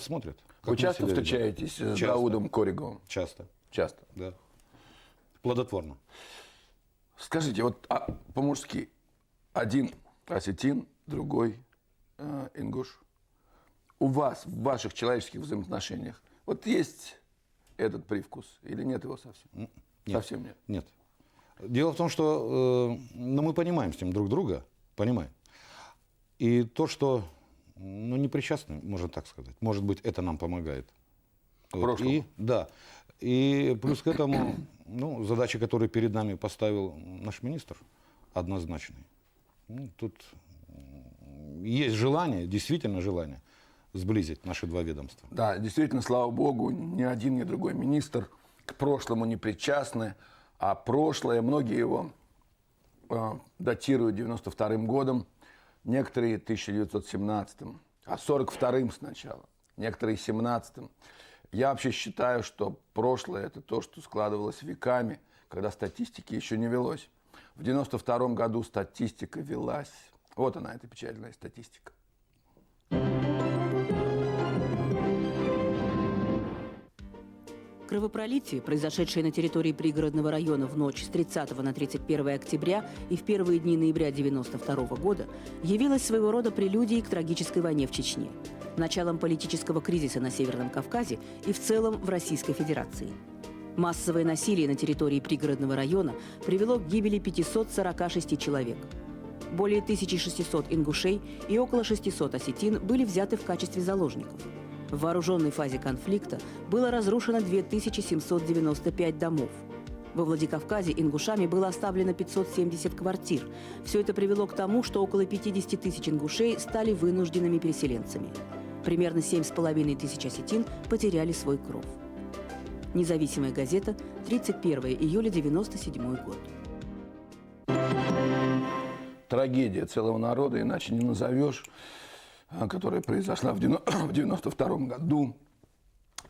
Смотрят. Вы часто встречаетесь с Даудом Кориговым? Часто. Часто. Да. Плодотворно. Скажите, вот по-мужски, один осетин, другой ингуш. У вас, в ваших человеческих взаимоотношениях, вот есть этот привкус или нет его совсем? Нет. Совсем нет? Нет. Дело в том, что мы понимаем с ним друг друга, понимаем. И то, что не причастны, можно так сказать, может быть, это нам помогает. Вот. И, да. И плюс к этому, задачи, которые перед нами поставил наш министр, однозначные. Тут есть желание, действительно желание сблизить наши два ведомства. Да, действительно, слава богу, ни один, ни другой министр к прошлому не причастны, а прошлое, многие его датируют 92-м годом, некоторые 1917-м, а 42-м сначала, некоторые 17-м. Я вообще считаю, что прошлое – это то, что складывалось веками, когда статистики еще не велось. В 92-м году статистика велась. Вот она, эта печальная статистика. Кровопролитие, произошедшее на территории пригородного района в ночь с 30 на 31 октября и в первые дни ноября 1992 года, явилось своего рода прелюдией к трагической войне в Чечне, началом политического кризиса на Северном Кавказе и в целом в Российской Федерации. Массовое насилие на территории пригородного района привело к гибели 546 человек. Более 1600 ингушей и около 600 осетин были взяты в качестве заложников. В вооруженной фазе конфликта было разрушено 2795 домов. Во Владикавказе ингушами было оставлено 570 квартир. Все это привело к тому, что около 50 тысяч ингушей стали вынужденными переселенцами. Примерно 7,5 тысяч осетин потеряли свой кров. Независимая газета, 31 июля 1997 год. Трагедия целого народа, иначе не назовешь, которая произошла в 92 году.